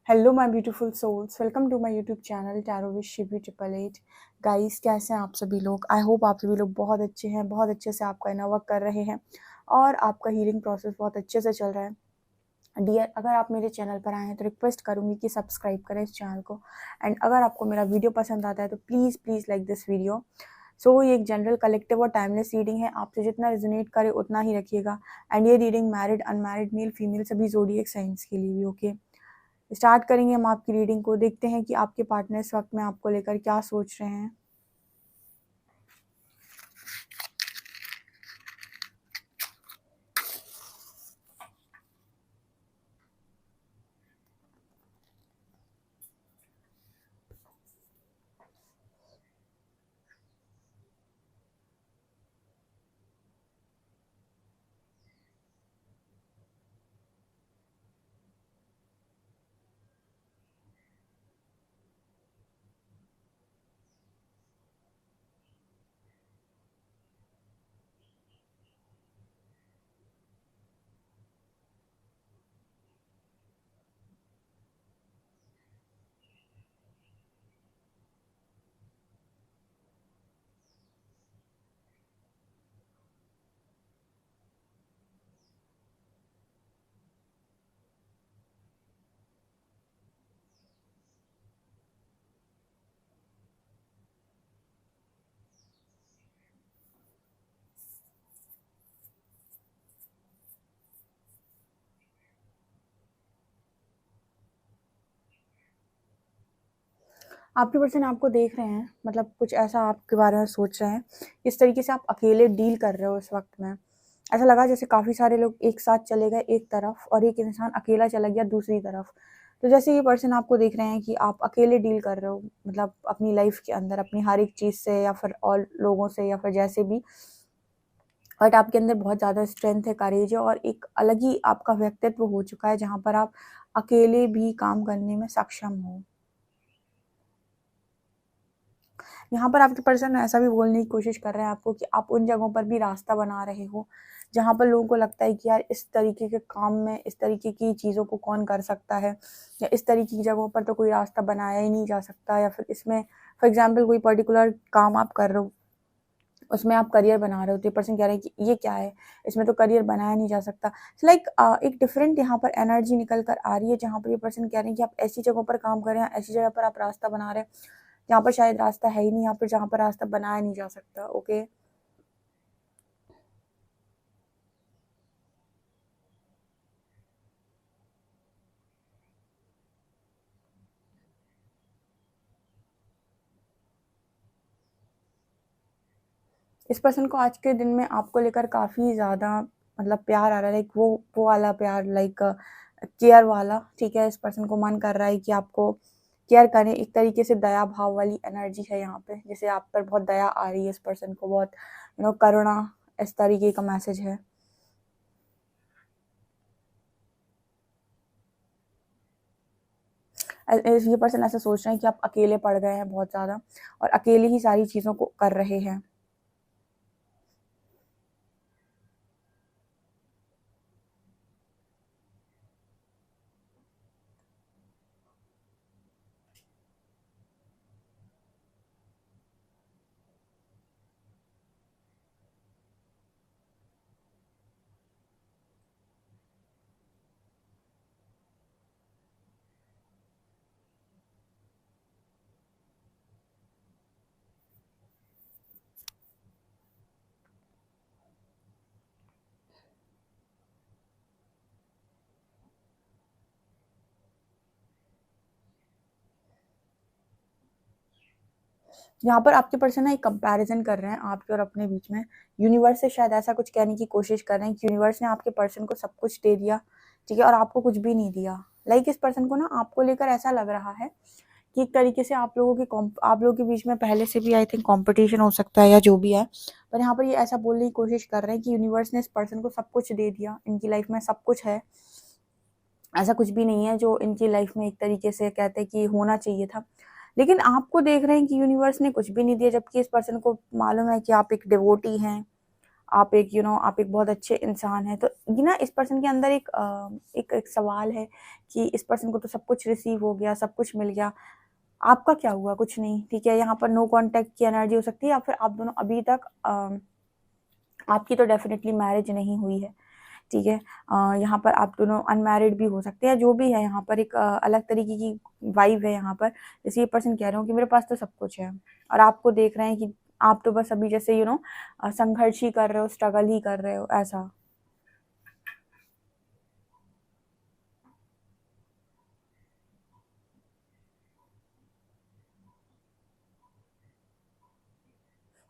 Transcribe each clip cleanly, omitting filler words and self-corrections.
Hello my beautiful souls, welcome to my YouTube channel tarot with Shivi 888। Guys, कैसे हैं आप सभी लोग? आई होप आप सभी लोग बहुत अच्छे हैं, बहुत अच्छे से आपका इनर वर्क कर रहे हैं और आपका हीलिंग प्रोसेस बहुत अच्छे से चल रहा है। डियर, अगर आप मेरे चैनल पर आए हैं तो रिक्वेस्ट करूंगी कि सब्सक्राइब करें इस चैनल को। एंड अगर आपको मेरा वीडियो पसंद आता है तो please please like this video. So ये एक जनरल, कलेक्टिव और टाइमलेस रीडिंग है। आपसे जितना रिजोनेट करे उतना ही रखिएगा। एंड ये reading married, unmarried, male female सभी ज़ोडिएक साइंस के लिए भी ओके। स्टार्ट करेंगे हम आपकी रीडिंग को। देखते हैं कि आपके पार्टनर इस वक्त में आपको लेकर क्या सोच रहे हैं। आपके पर्सन आपको देख रहे हैं, मतलब कुछ ऐसा आपके बारे में सोच रहे हैं। इस तरीके से आप अकेले डील कर रहे हो इस वक्त में। ऐसा लगा जैसे काफ़ी सारे लोग एक साथ चले गए एक तरफ और एक इंसान अकेला चला गया दूसरी तरफ। तो जैसे ये पर्सन आपको देख रहे हैं कि आप अकेले डील कर रहे हो, मतलब अपनी लाइफ के अंदर अपनी हर एक चीज़ से या फिर और लोगों से या फिर जैसे भी। बट आपके अंदर बहुत ज़्यादा स्ट्रेंथ है, करेज है और एक अलग ही आपका व्यक्तित्व हो चुका है जहाँ पर आप अकेले भी काम करने में सक्षम हो। यहाँ पर आपके पर्सन ऐसा भी बोलने की कोशिश कर रहे हैं आपको कि आप उन जगहों पर भी रास्ता बना रहे हो जहाँ पर लोगों को लगता है कि यार इस तरीके के काम में इस तरीके की चीज़ों को कौन कर सकता है, या इस तरीके की जगहों पर तो कोई रास्ता बनाया ही नहीं जा सकता, या फिर इसमें फॉर एग्जाम्पल कोई पर्टिकुलर काम आप कर रहे हो, उसमें आप करियर बना रहे हो तो ये पर्सन कह रहे हैं कि ये क्या है, इसमें तो करियर बनाया नहीं जा सकता। लाइक एक डिफरेंट यहाँ पर एनर्जी निकल कर आ रही है जहाँ पर ये पर्सन कह रहे हैं कि आप ऐसी जगहों पर काम करें, ऐसी जगह पर आप रास्ता बना रहे हैं जहाँ पर शायद रास्ता है ही नहीं, यहाँ पर जहाँ पर रास्ता बनाया नहीं जा सकता। ओके, इस पर्सन को आज के दिन में आपको लेकर काफ़ी ज़्यादा मतलब प्यार आ रहा है, लाइक वो वाला प्यार, लाइक केयर वाला। ठीक है, इस पर्सन को मन कर रहा है कि आपको केयर करें, एक तरीके से दया भाव वाली एनर्जी है यहाँ पे, जैसे आप पर बहुत दया आ रही है इस पर्सन को, बहुत करुणा, इस तरीके का मैसेज है। ये पर्सन ऐसा सोच रहे हैं कि आप अकेले पड़ गए हैं बहुत ज़्यादा और अकेले ही सारी चीज़ों को कर रहे हैं। यहाँ पर आपके पर्सन ना एक कंपैरिजन कर रहे हैं आपके और अपने बीच में। यूनिवर्स से शायद ऐसा कुछ कहने की कोशिश कर रहे हैं कि यूनिवर्स ने आपके पर्सन को सब कुछ दे दिया, ठीक है, और आपको कुछ भी नहीं दिया। लाइक इस पर्सन को ना आपको लेकर ऐसा लग रहा है कि एक तरीके से आप लोगों के बीच में पहले से भी आई थिंक कंपटीशन हो सकता है या जो भी है। पर यहाँ पर ये ऐसा बोलने की कोशिश कर रहे हैं कि यूनिवर्स ने इस पर्सन को सब कुछ दे दिया, इनकी लाइफ में सब कुछ है, ऐसा कुछ भी नहीं है जो इनकी लाइफ में एक तरीके से कहते हैं कि होना चाहिए था। लेकिन आपको देख रहे हैं कि यूनिवर्स ने कुछ भी नहीं दिया, जबकि इस पर्सन को मालूम है कि आप एक डिवोटी हैं, आप एक आप एक बहुत अच्छे इंसान हैं। तो ये ना इस पर्सन के अंदर एक सवाल है कि इस पर्सन को तो सब कुछ रिसीव हो गया, सब कुछ मिल गया, आपका क्या हुआ? कुछ नहीं, ठीक है? यहाँ पर नो कॉन्टैक्ट की एनर्जी हो सकती है, या फिर आप दोनों अभी तक आपकी तो डेफ़िनेटली मैरिज नहीं हुई है, ठीक है? यहाँ पर आप दोनों अनमैरिड भी हो सकते हैं, जो भी है यहाँ पर एक अलग तरीके की वाइब है यहाँ पर। जैसे ये पर्सन कह रहे हो कि मेरे पास तो सब कुछ है, और आपको देख रहे हैं कि आप तो बस अभी जैसे संघर्ष ही कर रहे हो, स्ट्रगल ही कर रहे हो, ऐसा।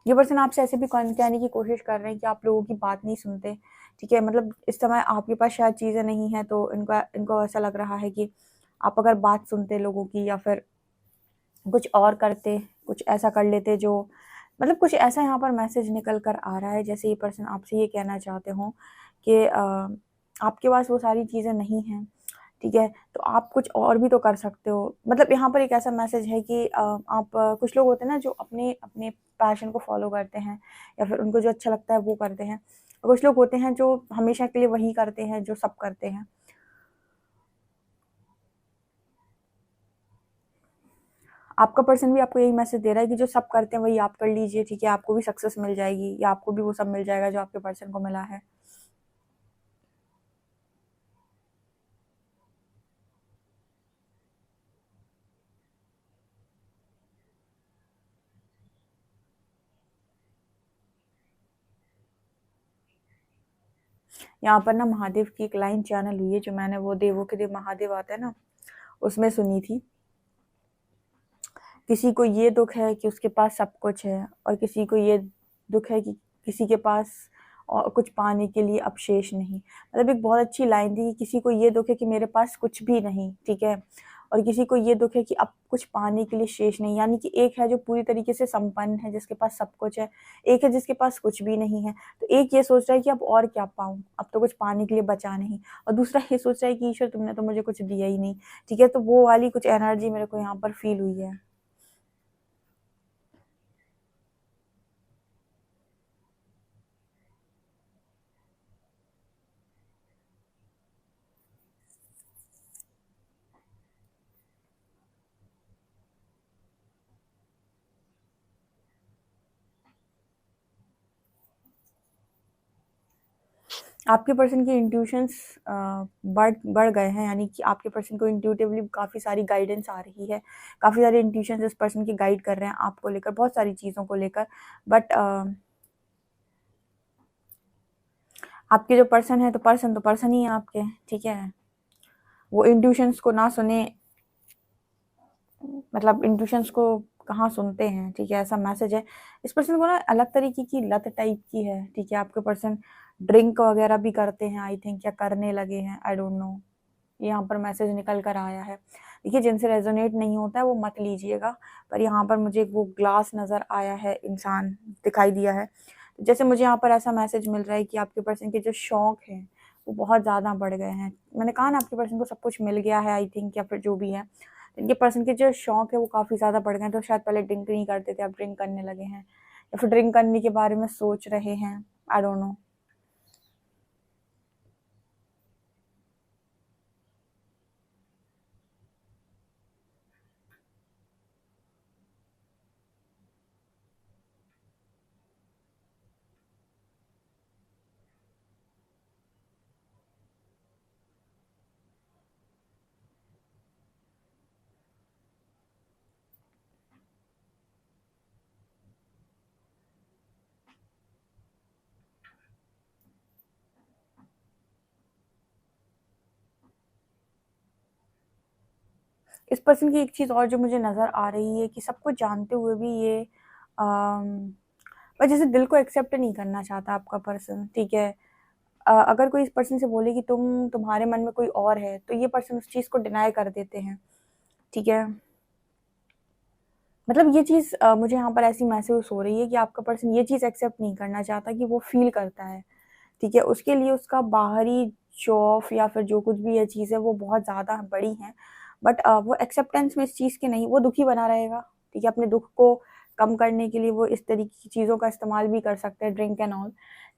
ये पर्सन आपसे ऐसे भी कहने की कोशिश कर रहे हैं कि आप लोगों की बात नहीं सुनते, ठीक है? मतलब इस समय आपके पास शायद चीज़ें नहीं हैं, तो इनको ऐसा लग रहा है कि आप अगर बात सुनते लोगों की, या फिर कुछ और करते, कुछ ऐसा कर लेते जो मतलब कुछ ऐसा यहाँ पर मैसेज निकल कर आ रहा है, जैसे ये पर्सन आपसे ये कहना चाहते हों कि आपके पास वो सारी चीज़ें नहीं हैं, ठीक है? तो आप कुछ और भी तो कर सकते हो। मतलब यहाँ पर एक ऐसा मैसेज है कि आप कुछ लोग होते हैं ना जो अपने अपने पैशन को फ़ॉलो करते हैं, या फिर उनको जो अच्छा लगता है वो करते हैं। और कुछ लोग होते हैं जो हमेशा के लिए वही करते हैं जो सब करते हैं। आपका पर्सन भी आपको यही मैसेज दे रहा है कि जो सब करते हैं वही आप कर लीजिए, ठीक है? आपको भी सक्सेस मिल जाएगी, या आपको भी वो सब मिल जाएगा जो आपके पर्सन को मिला है। यहाँ पर ना महादेव की एक लाइन चैनल हुई है, जो मैंने वो देवों के देव महादेव आता है ना, उसमें सुनी थी। किसी को ये दुःख है कि उसके पास सब कुछ है, और किसी को ये दुःख है कि किसी के पास और कुछ पाने के लिए अब शेष नहीं। मतलब एक बहुत अच्छी लाइन थी कि किसी को ये दुःख है कि मेरे पास कुछ भी नहीं, ठीक है? और किसी को ये दुःख है कि अब कुछ पाने के लिए शेष नहीं। यानी कि एक है जो पूरी तरीके से संपन्न है, जिसके पास सब कुछ है, एक है जिसके पास कुछ भी नहीं है। तो एक ये सोच रहा है कि अब और क्या पाऊँ? अब तो कुछ पाने के लिए बचा नहीं। और दूसरा ये सोच रहा है कि ईश्वर तुमने तो मुझे कुछ दिया ही नहीं, ठीक है? तो वो वाली कुछ एनर्जी मेरे को यहाँ पर फ़ील हुई है। आपके पर्सन के इंट्यूशंस बढ़ गए हैं, यानी कि आपके पर्सन को इंट्यूटिवली काफ़ी सारी गाइडेंस आ रही है, काफ़ी सारे इंट्यूशंस इस पर्सन की गाइड कर रहे हैं आपको लेकर, बहुत सारी चीज़ों को लेकर। बट आपके जो पर्सन है, तो पर्सन ही है आपके, ठीक है? वो इंट्यूशंस को ना सुने, मतलब इंट्यूशंस को कहाँ सुनते हैं, ठीक है? ऐसा मैसेज है। इस पर्सन को ना अलग तरीके की लत टाइप की है, ठीक है? आपके पर्सन ड्रिंक वगैरह भी करते हैं, आई थिंक, या करने लगे हैं, आई डोंट नो। यहाँ पर मैसेज निकल कर आया है। देखिए, जिनसे रेजोनेट नहीं होता है वो मत लीजिएगा, पर यहाँ पर मुझे वो ग्लास नज़र आया है, इंसान दिखाई दिया है। तो जैसे मुझे यहाँ पर ऐसा मैसेज मिल रहा है कि आपके पर्सन के जो शौक हैं वो बहुत ज़्यादा बढ़ गए हैं। मैंने कहा ना, आपके पर्सन को सब कुछ मिल गया है, आई थिंक, या फिर जो भी है। इनके पर्सन के जो शौक है वो काफ़ी ज़्यादा बढ़ गए हैं। तो शायद पहले ड्रिंक नहीं करते थे, अब ड्रिंक करने लगे हैं, या फिर ड्रिंक करने के बारे में सोच रहे हैं, आई डोंट नो। इस पर्सन की एक चीज़ और जो मुझे नज़र आ रही है कि सब कुछ जानते हुए भी ये पर जैसे दिल को एक्सेप्ट नहीं करना चाहता आपका पर्सन, ठीक है? अगर कोई इस पर्सन से बोले कि तुम्हारे मन में कोई और है, तो ये पर्सन उस चीज़ को डिनाई कर देते हैं, ठीक है? मतलब ये चीज़ मुझे यहाँ पर ऐसी महसूस हो रही है कि आपका पर्सन ये चीज़ एक्सेप्ट नहीं करना चाहता कि वो फ़ील करता है, ठीक है? उसके लिए उसका बाहरी शो ऑफ या फिर जो कुछ भी ये चीज़ है वो बहुत ज़्यादा बड़ी हैं, बट वो एक्सेप्टेंस में इस चीज़ के नहीं, वो दुखी बना रहेगा, ठीक है? अपने दुःख को कम करने के लिए वो इस तरीके की चीज़ों का इस्तेमाल भी कर सकते हैं, ड्रिंक एंड ऑल,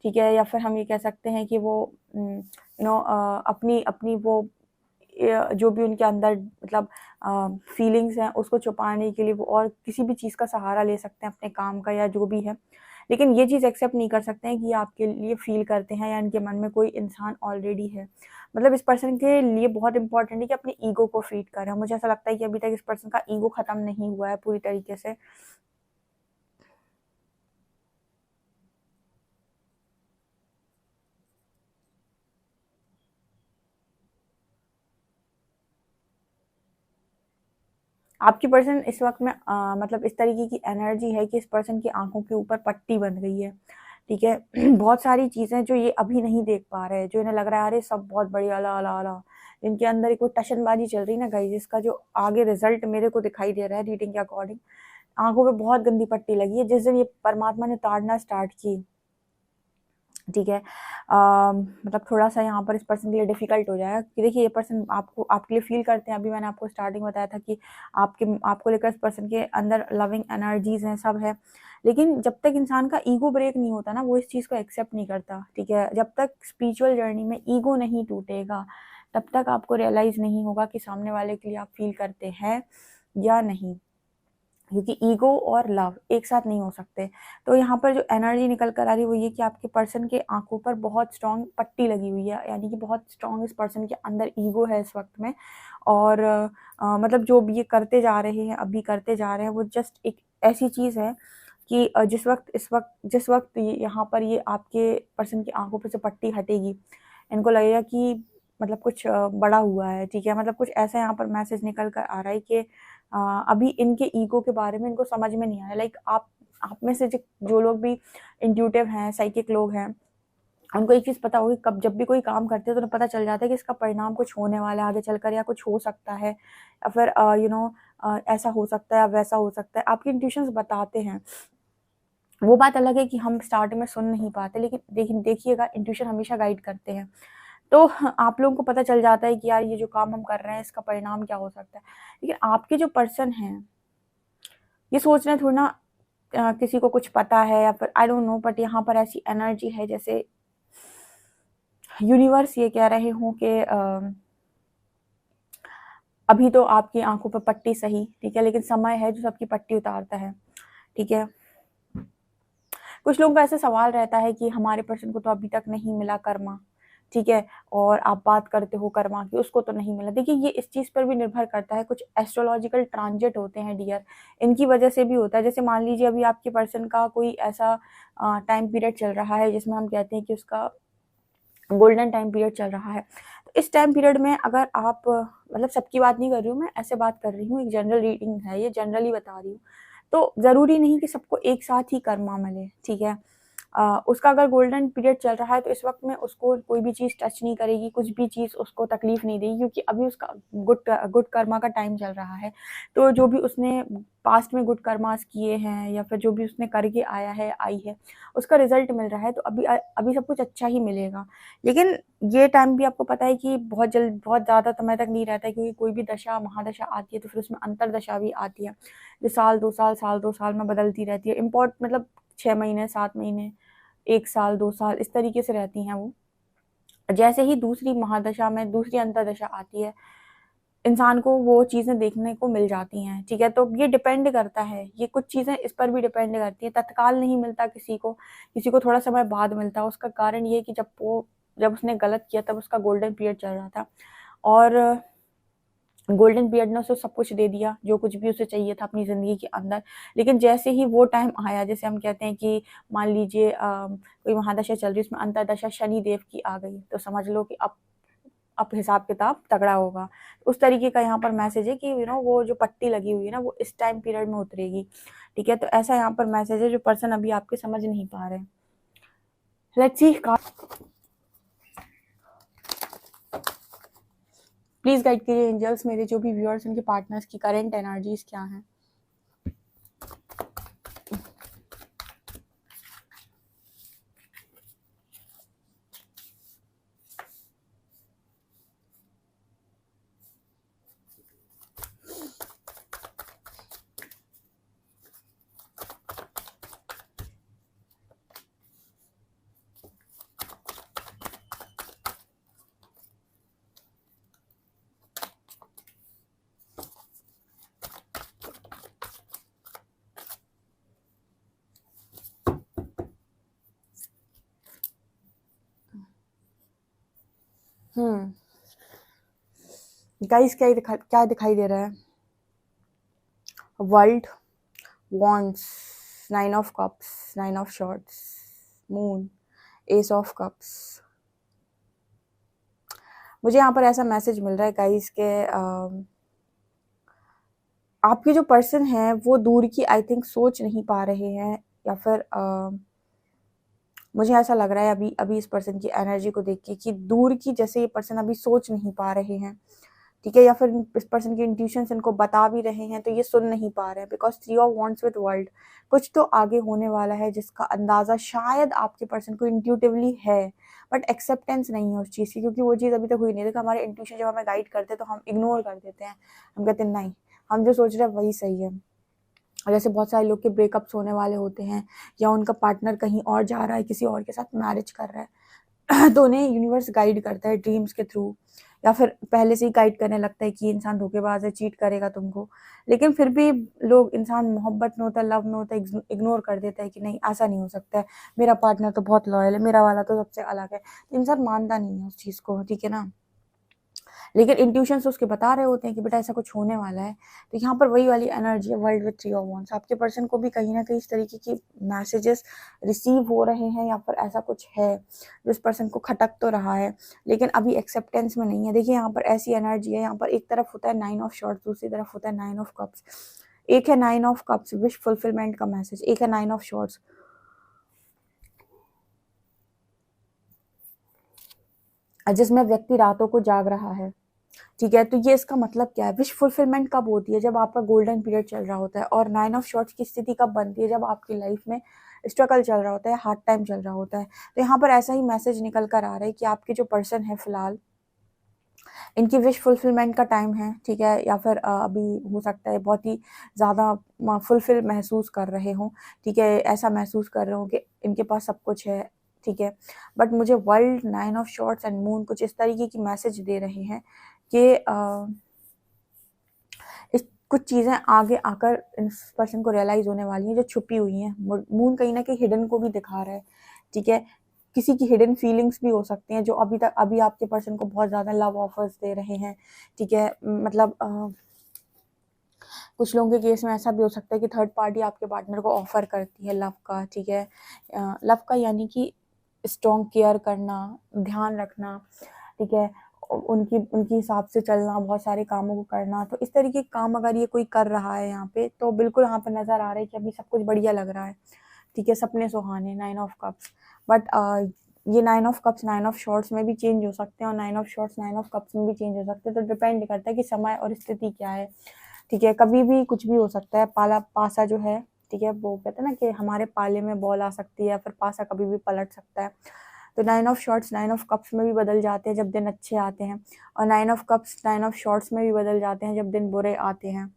ठीक है। या फिर हम ये कह सकते हैं कि वो अपनी अपनी वो जो भी उनके अंदर मतलब फीलिंग्स हैं उसको छुपाने के लिए वो और किसी भी चीज़ का सहारा ले सकते हैं, अपने काम का या जो भी है। लेकिन ये चीज़ एक्सेप्ट नहीं कर सकते हैं कि ये आपके लिए फ़ील करते हैं या इनके मन में कोई इंसान ऑलरेडी है। मतलब इस पर्सन के लिए बहुत इम्पोर्टेंट है कि अपने ईगो को फ़ीड करें। मुझे ऐसा लगता है कि अभी तक इस पर्सन का ईगो ख़त्म नहीं हुआ है पूरी तरीके से। आपकी पर्सन इस वक़्त में मतलब इस तरीके की एनर्जी है कि इस पर्सन की आँखों के ऊपर पट्टी बन गई है, ठीक है? बहुत सारी चीज़ें जो ये अभी नहीं देख पा रहे हैं, जो इन्हें लग रहा है अरे सब बहुत बढ़िया ला, ला, ला। इनके अंदर एक वो टशनबाज़ी चल रही है ना गाइज़, इसका जो आगे रिज़ल्ट मेरे को दिखाई दे रहा है रीडिंग के अकॉर्डिंग, आँखों पे बहुत गंदी पट्टी लगी है। जिस दिन ये परमात्मा ने ताड़ना स्टार्ट की, ठीक है, मतलब थोड़ा-सा यहाँ पर इस पर्सन के लिए डिफ़िकल्ट हो जाएगा कि देखिए ये पर्सन आपको आपके लिए फ़ील करते हैं। अभी मैंने आपको स्टार्टिंग में बताया था कि आपको लेकर इस पर्सन के अंदर लविंग एनर्जीज़ हैं, सब है। लेकिन जब तक इंसान का ईगो ब्रेक नहीं होता ना, वो इस चीज़ को एक्सेप्ट नहीं करता, ठीक है? जब तक स्पिरिचुअल जर्नी में ईगो नहीं टूटेगा, तब तक आपको रियलाइज़ नहीं होगा कि सामने वाले के लिए आप फ़ील करते हैं या नहीं। क्योंकि ईगो और लव एक साथ नहीं हो सकते। तो यहाँ पर जो एनर्जी निकल कर आ रही है वो ये कि आपके पर्सन के आँखों पर बहुत स्ट्रॉन्ग पट्टी लगी हुई है, यानी कि बहुत स्ट्रॉन्ग इस पर्सन के अंदर ईगो है इस वक़्त में। और मतलब जो भी ये करते जा रहे हैं, अभी करते जा रहे हैं, वो जस्ट एक ऐसी चीज़ है कि जिस वक़्त ये यहाँ पर ये आपके पर्सन की आँखों पे से पट्टी हटेगी, इनको लगेगा कि मतलब कुछ बड़ा हुआ है, ठीक है? मतलब कुछ ऐसा यहाँ पर मैसेज निकल कर आ रहा है कि अभी इनके ईगो के बारे में इनको समझ में नहीं आया। लाइक आप में से जो लोग भी इंट्यूटिव हैं, साइकिक लोग हैं, उनको एक चीज़ पता होगी, कब जब भी कोई काम करते हैं तो उन्हें पता चल जाता है कि इसका परिणाम कुछ होने वाला है आगे चलकर, या कुछ हो सकता है, या फिर ऐसा हो सकता है या वैसा हो सकता है। आपके इंट्यूशंस बताते हैं। वो बात अलग है कि हम स्टार्ट में सुन नहीं पाते, लेकिन देखिएगा इंट्यूशन हमेशा गाइड करते हैं। तो आप लोगों को पता चल जाता है कि यार ये जो काम हम कर रहे हैं इसका परिणाम क्या हो सकता है। लेकिन आपके जो पर्सन हैं, ये सोच रहे हैं थोड़ी ना किसी को कुछ पता है या फिर आई डोंट नो, बट यहाँ पर ऐसी एनर्जी है जैसे यूनिवर्स ये कह रहे हों कि अभी तो आपकी आँखों पे पट्टी सही, ठीक है, लेकिन समय है जो सबकी पट्टी उतारता है, ठीक है। कुछ लोगों का ऐसा सवाल रहता है कि हमारे पर्सन को तो अभी तक नहीं मिला कर्मा, ठीक है, और आप बात करते हो कर्मा की, उसको तो नहीं मिला। देखिए ये इस चीज़ पर भी निर्भर करता है, कुछ एस्ट्रोलॉजिकल ट्रांजिट होते हैं डियर, इनकी वजह से भी होता है। जैसे मान लीजिए अभी आपके पर्सन का कोई ऐसा टाइम पीरियड चल रहा है जिसमें हम कहते हैं कि उसका गोल्डन टाइम पीरियड चल रहा है। तो इस टाइम पीरियड में अगर आप मतलब सबकी बात नहीं कर रही हूँ मैं, ऐसे बात कर रही हूँ, एक जनरल रीडिंग है ये, जनरली बता रही हूँ। तो ज़रूरी नहीं कि सबको एक साथ ही कर्मा मिले, ठीक है। उसका अगर गोल्डन पीरियड चल रहा है तो इस वक़्त में उसको कोई भी चीज़ टच नहीं करेगी, कुछ भी चीज़ उसको तकलीफ़ नहीं देगी, क्योंकि अभी उसका गुड कर्मा का टाइम चल रहा है। तो जो भी उसने पास्ट में गुड कर्मास किए हैं या फिर जो भी उसने करके आया है, आई है, उसका रिज़ल्ट मिल रहा है, तो अभी सब कुछ अच्छा ही मिलेगा। लेकिन ये टाइम भी आपको पता है कि बहुत ज़्यादा समय तक नहीं रहता है, क्योंकि कोई भी दशा, महादशा आती है तो फिर उसमें अंतरदशा भी आती है, जो साल 2 साल में बदलती रहती है। मतलब 6 महीने, 7 महीने, 1 साल, 2 साल इस तरीके से रहती हैं वो। जैसे ही दूसरी महादशा में दूसरी अंतर्दशा आती है, इंसान को वो चीज़ें देखने को मिल जाती हैं, ठीक है? तो ये डिपेंड करता है, ये कुछ चीज़ें इस पर भी डिपेंड करती हैं, तत्काल नहीं मिलता किसी को थोड़ा समय बाद मिलता है। उसका कारण ये है कि जब उसने गलत किया तब उसका गोल्डन पीरियड चल रहा था, और गोल्डन पीरियड ने उसे सब कुछ दे दिया, जो कुछ भी उसे चाहिए था अपनी ज़िंदगी के अंदर। लेकिन जैसे ही वो टाइम आया, जैसे हम कहते हैं कि मान लीजिए कोई महादशा चल रही है, उसमें अंतर्दशा शनि देव की आ गई, तो समझ लो कि अब हिसाब-किताब तगड़ा होगा। उस तरीके का यहाँ पर मैसेज है कि वो जो पट्टी लगी हुई है ना, वो इस टाइम पीरियड में उतरेगी, ठीक है? तो ऐसा यहाँ पर मैसेज है जो पर्सन अभी आपके समझ नहीं पा रहे हैं। लेट्स सी, प्लीज़ गाइड कीजिए एंजल्स, मेरे जो भी व्यूअर्स, उनके पार्टनर्स की करंट एनर्जीज़ क्या हैं? गाइस क्या दिखाई दे रहा है? World, wands, 9 of cups, 9 of shorts, moon, S of cups. मुझे यहाँ पर ऐसा मैसेज मिल रहा है गाइस के आपके जो पर्सन है वो दूर की आई थिंक सोच नहीं पा रहे हैं, या फिर मुझे ऐसा लग रहा है अभी अभी इस पर्सन की एनर्जी को देख के कि दूर की जैसे ये पर्सन अभी सोच नहीं पा रहे हैं, ठीक है, या फिर इस पर्सन की इंट्यूशंस इनको बता भी रहे हैं तो ये सुन नहीं पा रहे हैं, because 3 of wands with world, कुछ तो आगे होने वाला है जिसका अंदाजा शायद आपके पर्सन को इंट्यूटिवली है, बट एक्सेप्टेंस नहीं है उस चीज़ की, क्योंकि वो चीज़ अभी तक हुई नहीं। देखो हमारे इंट्यूशन जब हमें गाइड करते हैं तो हम इग्नोर कर देते हैं, हम कहते हैं नहीं, हम जो सोच रहे हैं वही सही है। और जैसे बहुत सारे लोग के ब्रेकअप्स होने वाले होते हैं, या उनका पार्टनर कहीं और जा रहा है, किसी और के साथ मैरिज कर रहा है तो उन्हें यूनिवर्स गाइड करता है ड्रीम्स के थ्रू, या फिर पहले से ही गाइड करने लगता है कि इंसान धोखेबाज है, चीट करेगा तुमको, लेकिन फिर भी लोग, इंसान मोहब्बत में होता है, लव में होता है, इग्नोर कर देता है कि नहीं ऐसा नहीं हो सकता है, मेरा पार्टनर तो बहुत लॉयल है, मेरा वाला तो सबसे अलग है, तो इंसान मानता नहीं है उस चीज़ को, ठीक है ना। लेकिन इंट्यूशंस उसके बता रहे होते हैं कि बेटा ऐसा कुछ होने वाला है। तो यहाँ पर वही वाली एनर्जी है, वर्ल्ड विद 3 ऑफ वांड्स। आपके पर्सन को भी कहीं ना कहीं इस तरीके की मैसेजेस रिसीव हो रहे हैं, या फिर ऐसा कुछ है जो इस पर्सन को खटक तो रहा है, लेकिन अभी एक्सेप्टेंस में नहीं है। देखिए यहाँ पर ऐसी एनर्जी है, यहाँ पर एक तरफ होता है 9 ऑफ शॉर्ट्स, दूसरी तरफ होता है 9 ऑफ कप्स। एक है 9 ऑफ कप्स, विश फुलफिलमेंट का मैसेज, एक है 9 ऑफ शॉर्ट्स, जिसमें व्यक्ति रातों को जाग रहा है, ठीक है। तो ये इसका मतलब क्या है? विश फुलफिलमेंट कब होती है? जब आपका गोल्डन पीरियड चल रहा होता है। और 9 ऑफ शॉर्ट्स की स्थिति कब बनती है? जब आपकी लाइफ में स्ट्रगल चल रहा होता है, हार्ड टाइम चल रहा होता है। तो यहाँ पर ऐसा ही मैसेज निकल कर आ रहा है कि आपके जो पर्सन है फिलहाल, इनकी विश फुलफिलमेंट का टाइम है, ठीक है, या फिर अभी हो सकता है बहुत ही ज़्यादा फुलफिल महसूस कर रहे हों, ठीक है, ऐसा महसूस कर रहे हो कि इनके पास सब कुछ है, ठीक है। बट मुझे world, 9 of shorts and moon कुछ इस तरीके की मैसेज दे रहे हैं कि कुछ चीज़ें आगे आकर इस पर्सन को रियलाइज़ होने वाली हैं जो छुपी हुई हैं। मून कहीं न कहीं हिडन को भी दिखा रहा है, ठीक है। किसी की हिडन फीलिंग्स भी हो सकती हैं जो अभी आपके पर्सन को बहुत ज़्यादा लव ऑफर्स दे रहे हैं, ठीक है। मतलब कुछ लोगों के केस में ऐसा भी हो सकता है कि थर्ड पार्टी आपके पार्टनर को ऑफ़र करती है लव का, ठीक है। लव का यानी कि स्ट्रॉन्ग केयर करना, ध्यान रखना, ठीक है। उनकी उनके हिसाब से चलना, बहुत सारे कामों को करना। तो इस तरीके के काम अगर ये कोई कर रहा है यहाँ पे, तो बिल्कुल यहाँ पर नज़र आ रहा है कि अभी सब कुछ बढ़िया लग रहा है, ठीक है, सपने सुहाने, 9 ऑफ कप्स। बट ये 9 ऑफ कप्स 9 ऑफ शॉर्ट्स में भी चेंज हो सकते हैं, और 9 ऑफ शॉर्ट्स 9 ऑफ कप्स में भी चेंज हो सकते हैं। तो डिपेंड करता है कि समय और स्थिति क्या है, ठीक है। कभी भी कुछ भी हो सकता है। पासा जो है, ठीक है, वो कहते हैं ना कि हमारे पाले में बॉल आ सकती है, या फिर पासा कभी भी पलट सकता है। तो 9 ऑफ शॉर्ट्स 9 ऑफ कप्स में भी बदल जाते हैं जब दिन अच्छे आते हैं, और 9 ऑफ कप्स 9 ऑफ शॉर्ट्स में भी बदल जाते हैं जब दिन बुरे आते हैं,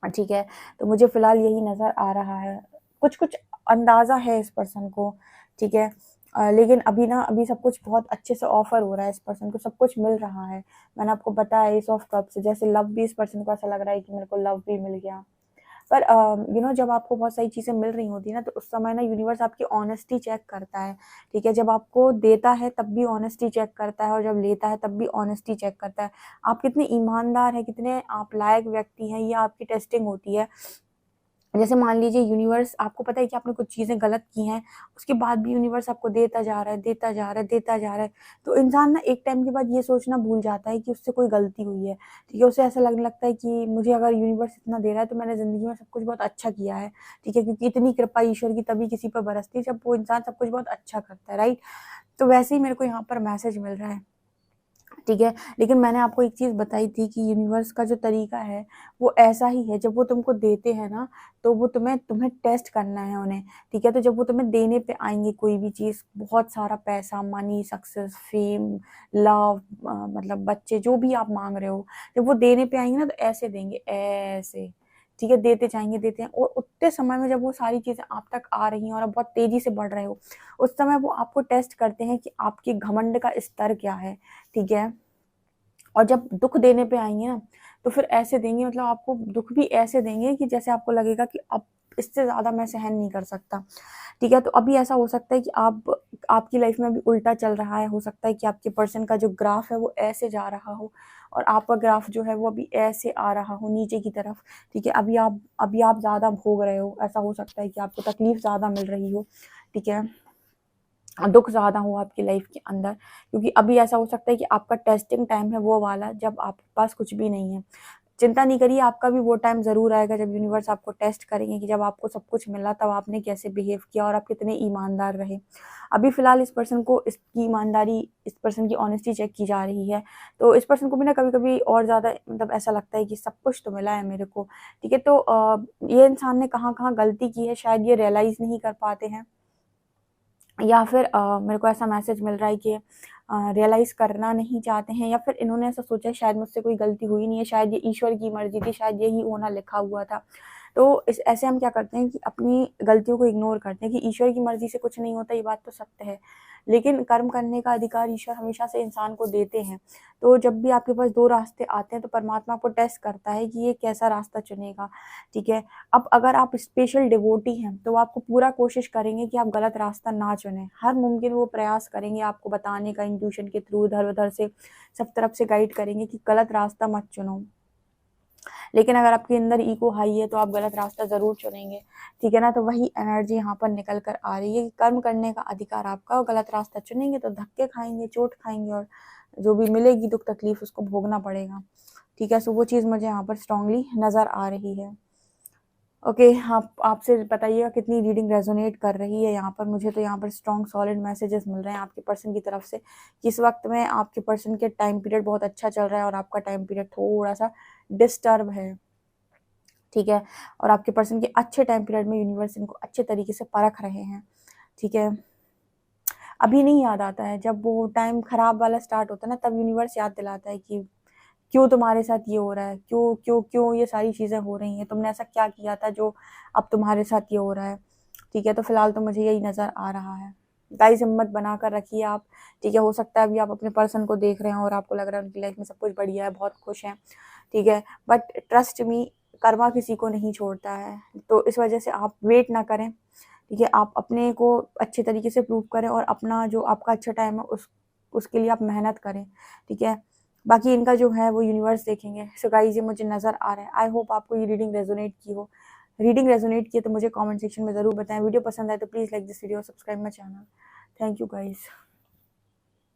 ठीक है। तो मुझे फिलहाल यही नज़र आ रहा है, कुछ कुछ अंदाज़ा है इस पर्सन को, ठीक है। लेकिन अभी सब कुछ बहुत अच्छे से ऑफर हो रहा है, इस पर्सन को सब कुछ मिल रहा है। मैंने आपको बताया एस ऑफ कप्स, जैसे लव भी इस पर्सन को ऐसा लग रहा है कि मेरे को लव भी मिल गया। पर जब आपको बहुत सारी चीज़ें मिल रही होती है ना, तो उस समय ना यूनिवर्स आपकी ऑनेस्टी चेक करता है, ठीक है। जब आपको देता है तब भी ऑनेस्टी चेक करता है, और जब लेता है तब भी ऑनेस्टी चेक करता है। आप कितने ईमानदार हैं, कितने आप लायक व्यक्ति हैं, ये आपकी टेस्टिंग होती है। जैसे मान लीजिए यूनिवर्स, आपको पता है कि आपने कुछ चीज़ें गलत की हैं, उसके बाद भी यूनिवर्स आपको देता जा रहा है, देता जा रहा है, देता जा रहा है। तो इंसान ना एक टाइम के बाद ये सोचना भूल जाता है कि उससे कोई गलती हुई है, ठीक है। उसे ऐसा लगने लगता है कि मुझे अगर यूनिवर्स इतना दे रहा है तो मैंने ज़िंदगी में सब कुछ बहुत अच्छा किया है, ठीक है, क्योंकि इतनी कृपा ईश्वर की तभी किसी पर बरसती है जब वो इंसान सब कुछ बहुत अच्छा करता है, राइट। तो वैसे ही मेरे को यहाँ पर मैसेज मिल रहा है, ठीक है। लेकिन मैंने आपको एक चीज़ बताई थी कि यूनिवर्स का जो तरीका है वो ऐसा ही है, जब वो तुमको देते हैं ना, तो वो तुम्हें टेस्ट करना है उन्हें, ठीक है। तो जब वो तुम्हें देने पे आएंगे कोई भी चीज़, बहुत सारा पैसा, मनी, सक्सेस, फेम, लव, मतलब बच्चे, जो भी आप मांग रहे हो, जब वो देने पे आएंगे ना तो ऐसे देंगे, ऐसे, ठीक है, देते जाएंगे, देते हैं। और उतने समय में जब वो सारी चीज़ें आप तक आ रही हैं और आप बहुत तेज़ी से बढ़ रहे हो, उस समय वो आपको टेस्ट करते हैं कि आपके घमंड का स्तर क्या है, ठीक है। और जब दुख देने पे आएँगे ना, तो फिर ऐसे देंगे, मतलब आपको दुख भी ऐसे देंगे कि जैसे आपको लगेगा कि अब इससे ज़्यादा मैं सहन नहीं कर सकता, ठीक है। तो अभी ऐसा हो सकता है कि आप आपकी लाइफ में अभी उल्टा चल रहा है। हो सकता है कि आपके पर्सन का जो ग्राफ है वो ऐसे जा रहा हो और आपका ग्राफ जो है वो अभी ऐसे आ रहा हो नीचे की तरफ, ठीक है। अभी आप ज़्यादा भोग रहे हो, ऐसा हो सकता है कि आपको तकलीफ ज़्यादा मिल रही हो, ठीक है, दुख ज़्यादा हो आपकी लाइफ के अंदर, क्योंकि अभी ऐसा हो सकता है कि आपका टेस्टिंग टाइम है वो वाला जब आपके पास कुछ भी नहीं है। चिंता नहीं करिए, आपका भी वो टाइम ज़रूर आएगा जब यूनिवर्स आपको टेस्ट करेंगे कि जब आपको सब कुछ मिला तब आपने कैसे बिहेव किया और आप कितने ईमानदार रहे। अभी फ़िलहाल इस पर्सन को इसकी ईमानदारी, इस पर्सन की ऑनेस्टी चेक की जा रही है। तो इस पर्सन को भी ना कभी-कभी और ज़्यादा मतलब ऐसा लगता है कि सब कुछ तो मिला है मेरे को, ठीक है। तो ये इंसान ने कहाँ-कहाँ गलती की है शायद ये रियलाइज़ नहीं कर पाते हैं, या फिर मेरे को ऐसा मैसेज मिल रहा है कि रियलाइज़ करना नहीं चाहते हैं, या फिर इन्होंने ऐसा सोचा है शायद मुझसे कोई गलती हुई नहीं है, शायद ये ईश्वर की मर्ज़ी थी, शायद यही होना लिखा हुआ था। तो इस ऐसे हम क्या करते हैं कि अपनी गलतियों को इग्नोर करते हैं कि ईश्वर की मर्ज़ी से कुछ नहीं होता, ये बात तो सत्य है। लेकिन कर्म करने का अधिकार ईश्वर हमेशा से इंसान को देते हैं। तो जब भी आपके पास 2 रास्ते आते हैं तो परमात्मा आपको टेस्ट करता है कि ये कैसा रास्ता चुनेगा, ठीक है। अब अगर आप स्पेशल डिवोटी हैं तो आपको पूरा कोशिश करेंगे कि आप गलत रास्ता ना चुनें। हर मुमकिन वो प्रयास करेंगे आपको बताने का, इंट्यूशन के थ्रू इधर-उधर से सब तरफ से गाइड करेंगे कि गलत रास्ता मत चुनो। लेकिन अगर आपके अंदर ईगो हाई है तो आप गलत रास्ता ज़रूर चुनेंगे, ठीक है ना। तो वही एनर्जी यहाँ पर निकल कर आ रही है कि कर्म करने का अधिकार आपका, और गलत रास्ता चुनेंगे तो धक्के खाएँगे, चोट खाएँगे और जो भी मिलेगी दुःख तकलीफ़ उसको भोगना पड़ेगा, ठीक है। सो वो चीज़ मुझे यहाँ पर स्ट्रॉन्गली नज़र आ रही है। ओके, आप आपसे बताइएगा कितनी रीडिंग रेजोनेट कर रही है यहाँ पर। मुझे तो यहाँ पर स्ट्रॉन्ग सॉलिड मैसेजेस मिल रहे हैं आपके पर्सन की तरफ से कि इस वक्त में आपके पर्सन के टाइम पीरियड बहुत अच्छा चल रहा है और आपका टाइम पीरियड थोड़ा सा डिस्टर्ब है, ठीक है। और आपके पर्सन के अच्छे टाइम पीरियड में यूनिवर्स इनको अच्छे तरीके से परख रहे हैं, ठीक है। अभी नहीं याद आता है, जब वो टाइम खराब वाला स्टार्ट होता है ना तब यूनिवर्स याद दिलाता है कि क्यों तुम्हारे साथ ये हो रहा है, क्यों क्यों क्यों ये सारी चीज़ें हो रही हैं, तुमने ऐसा क्या किया था जो अब तुम्हारे साथ ये हो रहा है, ठीक है। तो फिलहाल तो मुझे यही नज़र आ रहा है। गाइस हिम्मत बनाकर रखिए आप, ठीक है। हो सकता है अभी आप अपने पर्सन को देख रहे हैं और आपको लग रहा है उनकी लाइफ में सब कुछ बढ़िया है, बहुत खुश हैं, ठीक है। बट ट्रस्ट मी, कर्मा किसी को नहीं छोड़ता है, तो इस वजह से आप वेट ना करें, ठीक है। आप अपने को अच्छे तरीके से प्रूव करें और अपना जो आपका अच्छा टाइम है उसके लिए आप मेहनत करें, ठीक है। बाकी इनका जो है वो यूनिवर्स देखेंगे। सो गाइस ये मुझे नज़र आ रहा है। आई होप आपको ये रीडिंग रेजोनेट की हो। रीडिंग रेजोनेट की है तो मुझे कमेंट सेक्शन में ज़रूर बताएं। वीडियो पसंद आए तो please like this video, subscribe my channel. Thank you guys.